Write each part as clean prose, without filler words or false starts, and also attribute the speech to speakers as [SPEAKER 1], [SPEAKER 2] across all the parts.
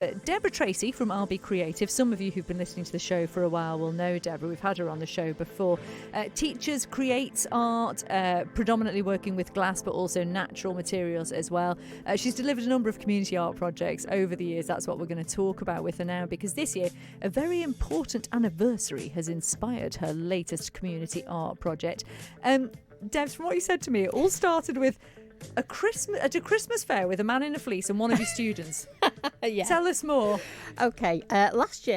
[SPEAKER 1] Debra Tracey from RB Creative. Some of you who've been listening to the show for a while will know Debra. We've had her on the show before. Teaches, creates art, predominantly working with glass but also natural materials as well. She's delivered a number of community art projects over the years. That's what we're going to talk about with her now, because this year a very important anniversary has inspired her latest community art project. Debs, from what you said to me, it all started with a Christmas fair with a man in a fleece and one of your students.
[SPEAKER 2] Yeah.
[SPEAKER 1] Tell us more.
[SPEAKER 2] Okay, last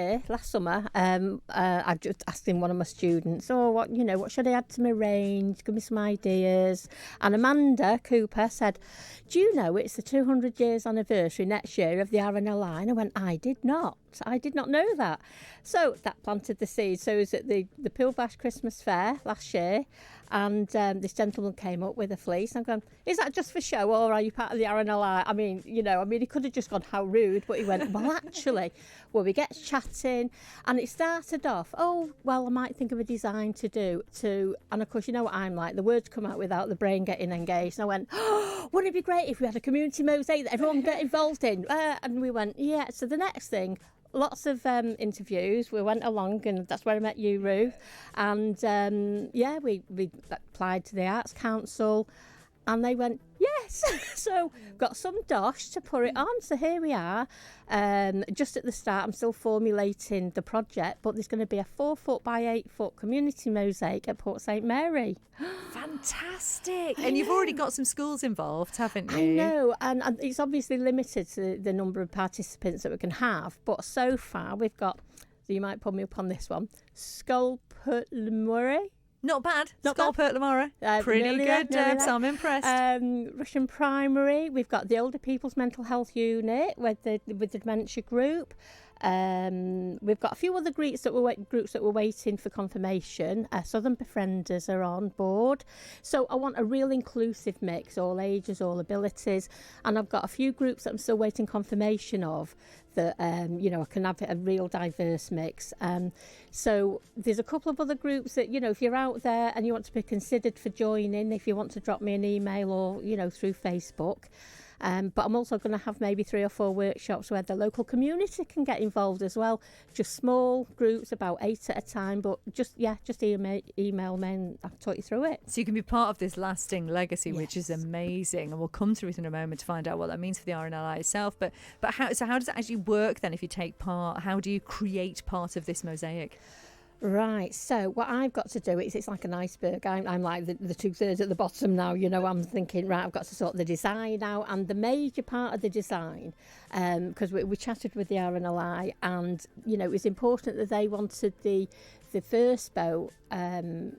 [SPEAKER 2] summer, I just asked one of my students, what should I add to my range? Give me some ideas. And Amanda Cooper said, do you know it's the 200 years anniversary next year of the RNLI? And I went, I did not know that. So that planted the seed. So it was at the Pillbash Christmas Fair last year, and this gentleman came up with a fleece. I'm going, is that just for show, or are you part of the RNLI? I mean, he could have just gone, how rude, but he went, well, actually, we get chatting, and it started off, I might think of a design to do, and of course, you know what I'm like, the words come out without the brain getting engaged, and I went, wouldn't it be great if we had a community mosaic that everyone get involved in? And we went, yeah. So the next thing, lots of interviews. We went along, and that's where I met you, Ruth. And we applied to the Arts Council, and they went, yes. So got some dosh to put it on. So here we are. Just at the start, I'm still formulating the project, but there's going to be a 4-foot by 8-foot community mosaic at Port St Mary.
[SPEAKER 1] Fantastic. And you've already got some schools involved, haven't you?
[SPEAKER 2] I know, and it's obviously limited to the number of participants that we can have, but so far we've got, so you might put me up on this one, Sculpture.
[SPEAKER 1] Not bad.
[SPEAKER 2] Not
[SPEAKER 1] Skull
[SPEAKER 2] bad.
[SPEAKER 1] Lamora. Pretty good, Debs. I'm impressed.
[SPEAKER 2] Russian Primary. We've got the Older People's Mental Health Unit with the dementia group. We've got a few other groups that were waiting for confirmation. Southern Befrienders are on board. So I want a real inclusive mix, all ages, all abilities. And I've got a few groups that I'm still waiting confirmation of that, I can have a real diverse mix. So there's a couple of other groups that, if you're out there and you want to be considered for joining, if you want to drop me an email or, through Facebook. But I'm also going to have maybe 3 or 4 workshops where the local community can get involved as well. Just small groups, about 8 at a time. But just email me and I'll talk you through it.
[SPEAKER 1] So you can be part of this lasting legacy,
[SPEAKER 2] Yes.
[SPEAKER 1] which is amazing. And we'll come through it in a moment to find out what that means for the RNLI itself. But how does it actually work then if you take part? How do you create part of this mosaic?
[SPEAKER 2] Right, so what I've got to do is, it's like an iceberg. I'm like the 2/3 at the bottom now, I'm thinking, right, I've got to sort the design out, and the major part of the design, because we chatted with the RNLI, and, it was important that they wanted the first boat, in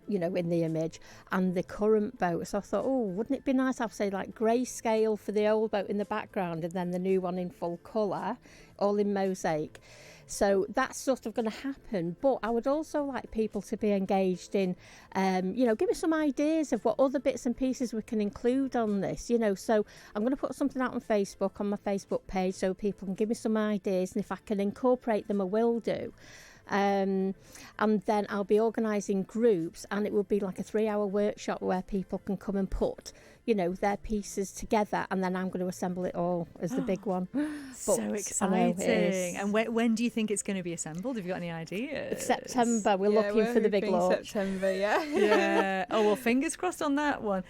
[SPEAKER 2] the image, and the current boat. So I thought, wouldn't it be nice? I'll say like grayscale for the old boat in the background, and then the new one in full colour, all in mosaic. So that's sort of going to happen. But I would also like people to be engaged in, give me some ideas of what other bits and pieces we can include on this, So I'm going to put something out on Facebook, on my Facebook page, so people can give me some ideas. And if I can incorporate them, I will do. And then I'll be organising groups, and it will be like a 3-hour workshop where people can come and put, their pieces together, and then I'm going to assemble it all as the big one.
[SPEAKER 1] So exciting. And when do you think it's going to be assembled? Have you got any ideas?
[SPEAKER 2] September. We're looking for the big launch.
[SPEAKER 3] September, yeah.
[SPEAKER 1] Yeah. Oh, well, fingers crossed on that one.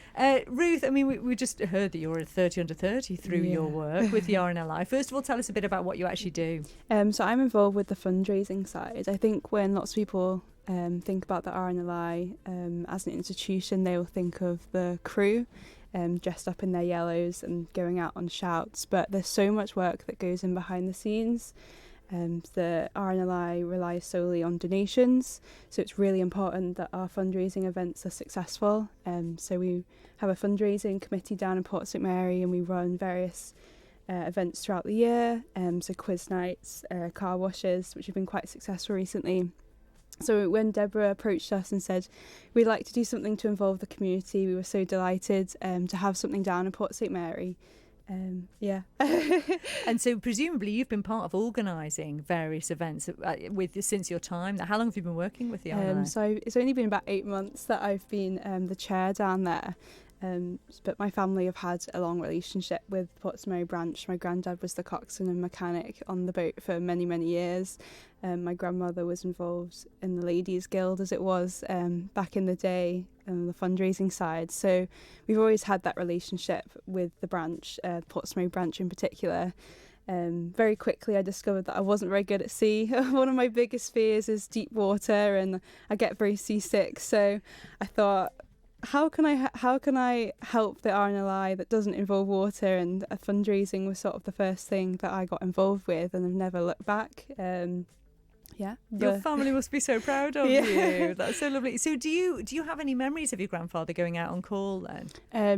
[SPEAKER 1] Ruth, I mean, we just heard that you're a 30 under 30 through your work with the RNLI. First of all, tell us a bit about what you actually do.
[SPEAKER 3] So I'm involved with the fundraising side. I think when lots of people think about the RNLI as an institution, they will think of the crew dressed up in their yellows and going out on shouts, but there's so much work that goes in behind the scenes. The RNLI relies solely on donations, so it's really important that our fundraising events are successful. So we have a fundraising committee down in Port St Mary, and we run various events throughout the year, so quiz nights, car washes, which have been quite successful recently. So when Debra approached us and said we'd like to do something to involve the community, we were so delighted to have something down in Port St Mary.
[SPEAKER 1] And so presumably you've been part of organising various events since your time. How long have you been working with the RNLI?
[SPEAKER 3] So it's only been about 8 months that I've been the chair down there. But my family have had a long relationship with Portsmouth branch. My granddad was the coxswain and mechanic on the boat for many, many years. My grandmother was involved in the Ladies Guild, as it was back in the day, the fundraising side. So we've always had that relationship with the branch, Portsmouth branch in particular. Very quickly I discovered that I wasn't very good at sea. One of my biggest fears is deep water, and I get very seasick. So I thought, how can I help the RNLI that doesn't involve water? And fundraising was sort of the first thing that I got involved with, and I've never looked back.
[SPEAKER 1] Your family must be so proud of you. That's so lovely. So do you have any memories of your grandfather going out on call then?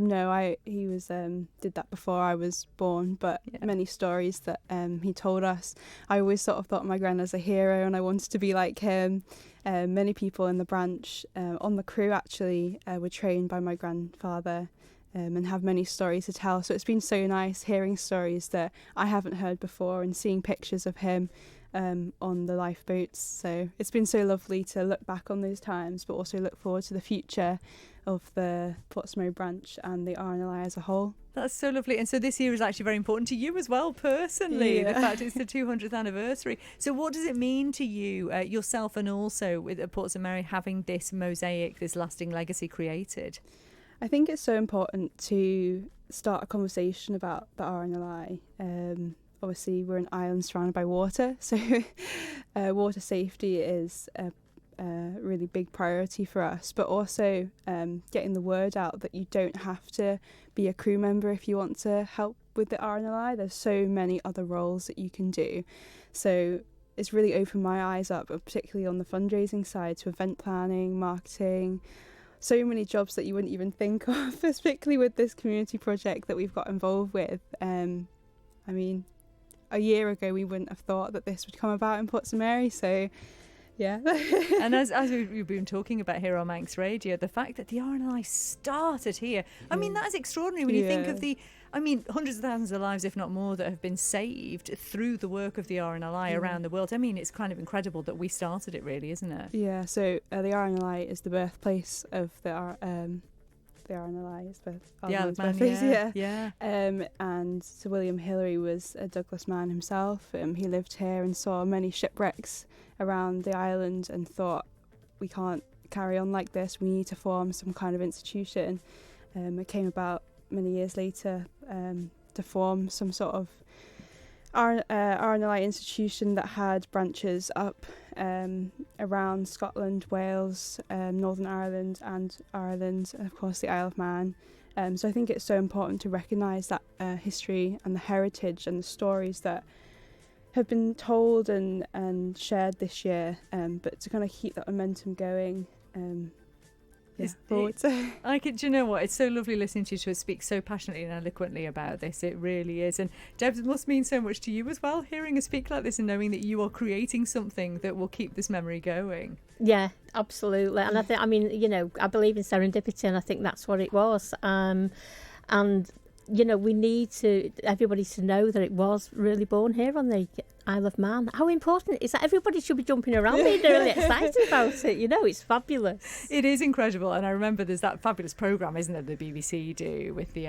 [SPEAKER 3] No, he was did that before I was born, but many stories that he told us. I always sort of thought my granddad as a hero, and I wanted to be like him. Many people in the branch, on the crew actually, were trained by my grandfather. And have many stories to tell. So it's been so nice hearing stories that I haven't heard before, and seeing pictures of him on the lifeboats. So it's been so lovely to look back on those times, but also look forward to the future of the Portsmouth branch and the RNLI as a whole.
[SPEAKER 1] That's so lovely. And so this year is actually very important to you as well, personally. The fact it's the 200th anniversary. So what does it mean to you, yourself, and also with Portsmouth Mary, having this mosaic, this lasting legacy created?
[SPEAKER 3] I think it's so important to start a conversation about the RNLI. Obviously, we're an island surrounded by water, so water safety is a really big priority for us, but also getting the word out that you don't have to be a crew member if you want to help with the RNLI. There's so many other roles that you can do. So it's really opened my eyes up, particularly on the fundraising side, to event planning, marketing, so many jobs that you wouldn't even think of, particularly with this community project that we've got involved with. I mean, a year ago we wouldn't have thought that this would come about in Portsmouth Mary, so yeah.
[SPEAKER 1] And as we've been talking about here on Manx Radio, the fact that the RNLI started here, I mean, that is extraordinary when you think of hundreds of thousands of lives, if not more, that have been saved through the work of the RNLI around the world. I mean, it's kind of incredible that we started it, really, isn't it? Yeah,
[SPEAKER 3] so the RNLI is the birthplace of the RNLI is the Isle of Man, and Sir William Hillary was a Douglas man himself. He lived here and saw many shipwrecks around the island and thought, we can't carry on like this, we need to form some kind of institution. It came about many years later to form some sort of RNLI institution that had branches up around Scotland, Wales, Northern Ireland and of course the Isle of Man. So I think it's so important to recognise that history and the heritage and the stories that have been told and shared this year, but to kind of keep that momentum going. Do
[SPEAKER 1] you know what? It's so lovely listening to you speak so passionately and eloquently about this. It really is. And Deb, it must mean so much to you as well, hearing her speak like this and knowing that you are creating something that will keep this memory going.
[SPEAKER 2] Yeah, absolutely. And I believe in serendipity, and I think that's what it was. And we need everybody to know that it was really born here on the Isle of Man. How important is that? Everybody should be jumping around being really excited about it. It's fabulous.
[SPEAKER 1] It is incredible. And I remember there's that fabulous programme, isn't there, the BBC do with the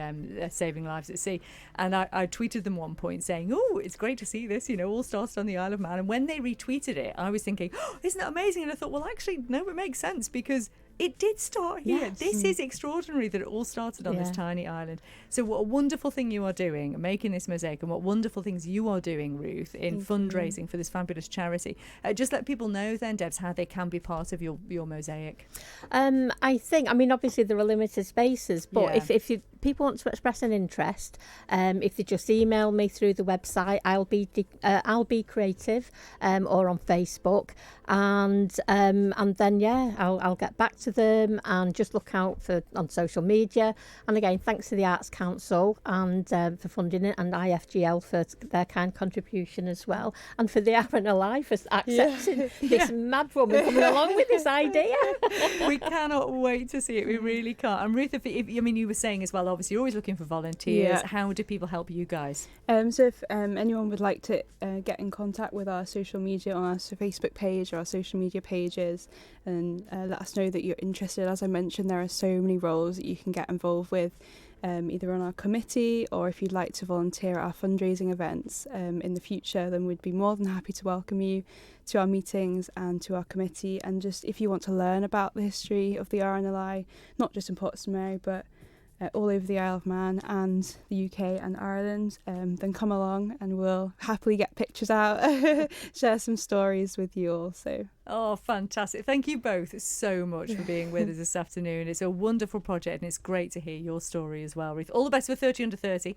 [SPEAKER 1] Saving Lives at Sea. And I tweeted them one point saying, it's great to see this, all started on the Isle of Man. And when they retweeted it, I was thinking, isn't that amazing? And I thought, well, actually, no, it makes sense because it did start here. Yes. This is extraordinary that it all started on this tiny island. So what a wonderful thing you are doing, making this mosaic, and what wonderful things you are doing, Ruth, in fundraising for this fabulous charity. Just let people know then, Debs, how they can be part of your mosaic.
[SPEAKER 2] I think, obviously there are limited spaces, but if people want to express an interest, if they just email me through the website, I'll be creative, or on Facebook, and then I'll get back to them, and just look out on social media. And again, thanks to the Arts Council and for funding it, and IFGL for their kind contribution as well, and for the RNLI for accepting this mad woman coming along with this idea.
[SPEAKER 1] We cannot wait to see it. We really can't. And Ruth, if you were saying as well, obviously you're always looking for volunteers. How do people help you guys?
[SPEAKER 3] So if anyone would like to get in contact with our social media on our Facebook page or our social media pages, and let us know that you're interested, as I mentioned, there are so many roles that you can get involved with, either on our committee, or if you'd like to volunteer at our fundraising events in the future, then we'd be more than happy to welcome you to our meetings and to our committee. And just if you want to learn about the history of the RNLI, not just in Portsmouth, but all over the Isle of Man and the UK and Ireland, then come along and we'll happily get pictures out, share some stories with you all. So.
[SPEAKER 1] Oh, fantastic. Thank you both so much for being with us this afternoon. It's a wonderful project and it's great to hear your story as well, Ruth. All the best for 30 Under 30.